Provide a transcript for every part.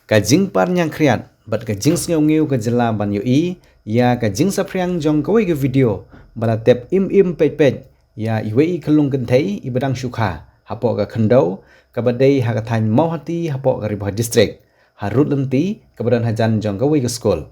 Ka jing par nyang kriat, but ka jing sngew ka jela ban yo ya ka jing sapriang jong kawai ke video, bala tep im pet, ya iwe kelung kentai ibadang syukha, hapo ka kendau, ka badai hakathan mau hati hapo ka Ribah district, harut lenti ka badan hajan jong kawai ke Skul.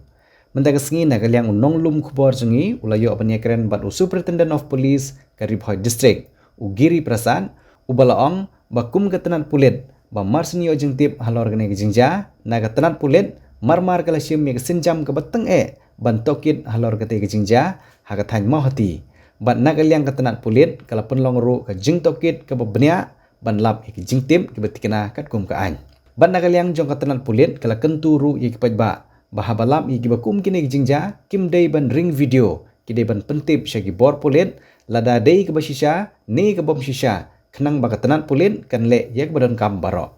Mentaka sengi na kaliang unong lum khubor jengi ulayo apanyakren bat Superintendent of Police ka Ribah district, ugiri prasad, ubalaong bakum ka Tnat Pulit, ba marsinyo jengtip halor gane jingja na ka Tnat Pulit marmar kala sim ya sinjam ka bateng ban tokit halor ka te jingja hakathan mau hati ban na kaliang ka Tnat Pulit kala penlong ru ka jing tokit ka babnya ban lap ki jingtip ki batikna kat kum ka an ban na kaliang jong ka Tnat Pulit kala kentu ru ki pajba bahabalap ki bakum kini jingja kim dei ban ring video ki dei ban pentip syagi bor Pulit lada dei ka basisha ni ka bom shisha Khynnah baka Tnat Pulit kan le yak badan kam baro.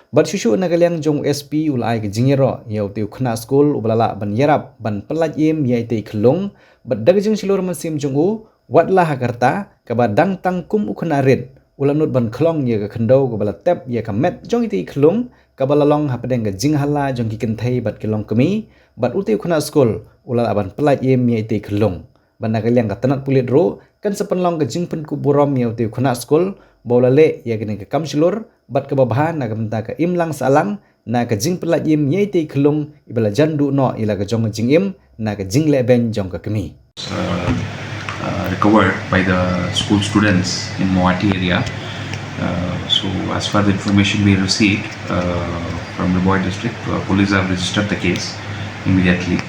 Bat susu na kaliang jong SP ulai ke jingero yau tiu Khynnah Skul ubalala ban yarap ban pelaj im yai tei kelung bat dag Jingshlur masim jong u watlah hakarta kaba dang tang kum ukna red ulanut ban klong ya ka kendau ka bala tep ya ka met jong tei kelung kaba lalong hapadeng ka jinghala jong ki kenthai bat kelong kemi bat utiu Khynnah Skul ulala ban pelaj im yai tei kelung ban na kaliang ka Tnat Pulit ro kan sepenlong ke jing Pynkupburom yau tiu Khynnah Skul bolale ya kini ke Kamshilur bat ke babahan na kamenta ke imlang salang na ke jing pelaj im yai tei kelung ibala jandu no ila ke jong jing im na ke jing leben jong ke kemi recovered by the school students in Moati area. So as far the information we received from the Bhoi district, police have registered the case immediately,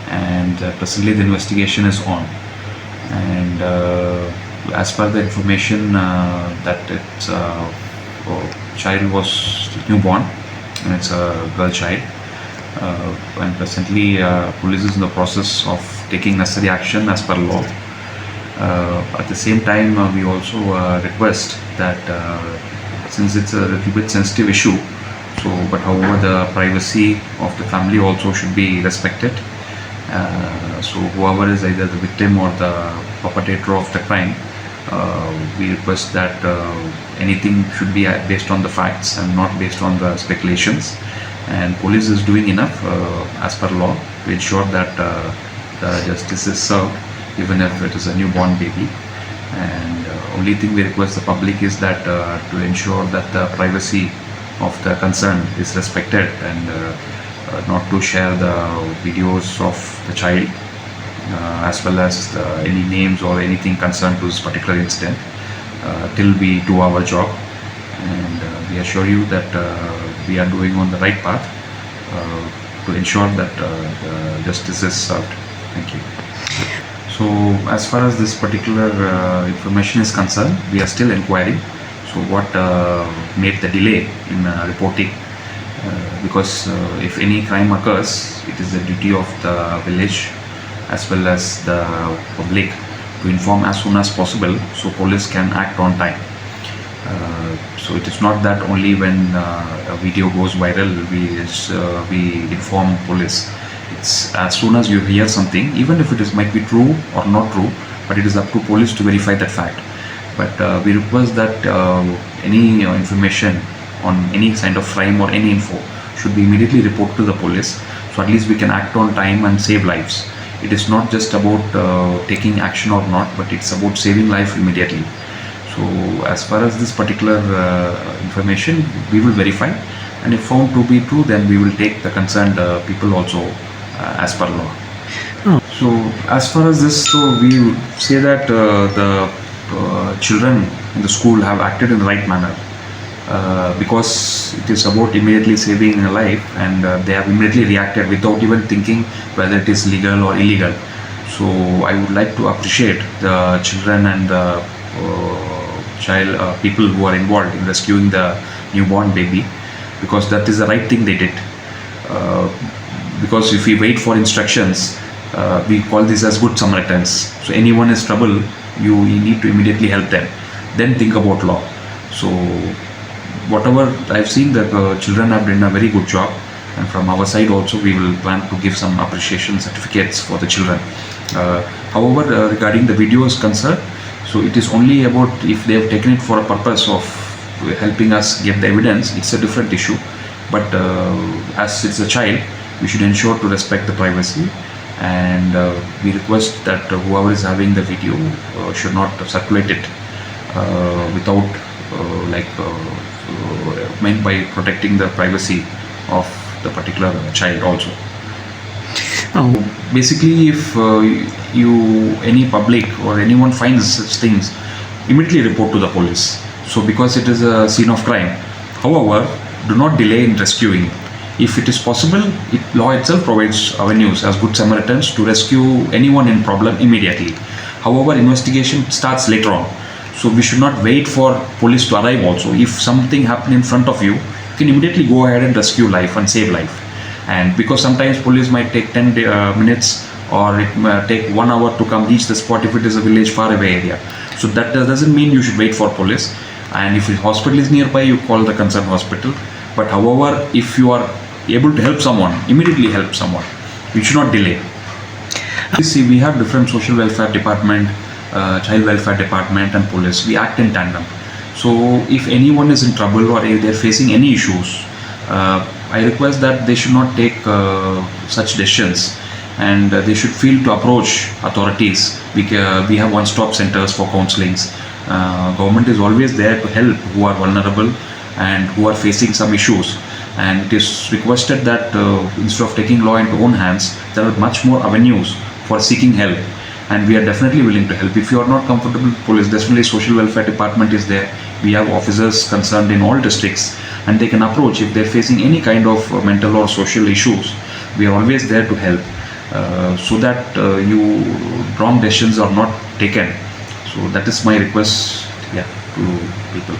and presently the investigation is on. And as per the information that its child was newborn, and it's a girl child, and presently police is in the process of taking necessary action as per law. At the same time, we also request that since it's a little bit sensitive issue, but however the privacy of the family also should be respected. So whoever is either the victim or the perpetrator of the crime, we request that anything should be based on the facts and not based on the speculations. And police is doing enough as per law to ensure that the justice is served, even if it is a newborn baby. And only thing we request the public is that to ensure that the privacy of the concerned is respected, and not to share the videos of the child as well as any names or anything concerned to this particular incident till we do our job. And we assure you that we are doing on the right path to ensure that the justice is served. Thank you. So as far as this particular information is concerned, we are still inquiring. So what made the delay in reporting? Because if any crime occurs, it is the duty of the village as well as the public to inform as soon as possible, so police can act on time. So it is not that only when a video goes viral we inform police. It's as soon as you hear something, even if it might be true or not true, but it is up to police to verify that fact. But we request that any information on any kind of crime or any info should be immediately reported to the police, so at least we can act on time and save lives. It is not just about taking action or not, but it's about saving life immediately. So as far as this particular information, we will verify, and if found to be true, then we will take the concerned people also as per law. So as far as this, so we say that the children in the school have acted in the right manner. Because it is about immediately saving a life, and they have immediately reacted without even thinking whether it is legal or illegal. So I would like to appreciate the children and the people who are involved in rescuing the newborn baby, because that is the right thing they did. Because if we wait for instructions, we call this as good Samaritans. So anyone is trouble, you need to immediately help them, then think about law. So whatever I've seen, that children have done a very good job, and from our side also we will plan to give some appreciation certificates for the children. However, regarding the video is concerned, so it is only about if they have taken it for a purpose of helping us get the evidence, it's a different issue. but as it's a child, we should ensure to respect the privacy, and we request that whoever is having the video should not circulate it without meant by protecting the privacy of the particular child also. Oh. Basically, if any public or anyone finds such things, immediately report to the police. So because it is a scene of crime. However, do not delay in rescuing. If it is possible, law itself provides avenues as good Samaritans to rescue anyone in problem immediately. However, investigation starts later on. So we should not wait for police to arrive also. If something happened in front of you, you can immediately go ahead and rescue life and save life. And because sometimes police might take 10 minutes, or it might take 1 hour to come reach the spot if it is a village far away area. So that doesn't mean you should wait for police. And if the hospital is nearby, you call the concerned hospital. But however, if you are able to help someone, immediately help someone. You should not delay. You see, we have different social welfare department, child welfare department and police. We act in tandem. So if anyone is in trouble or if they are facing any issues, I request that they should not take such decisions, and they should feel to approach authorities. We have one-stop centers for counselings. Government is always there to help who are vulnerable and who are facing some issues. And it is requested that instead of taking law into own hands, there are much more avenues for seeking help. And we are definitely willing to help. If you are not comfortable with police, definitely social welfare department is there. We have officers concerned in all districts, and they can approach if they're facing any kind of mental or social issues. We are always there to help, so that wrong decisions are not taken. So that is my request, to people.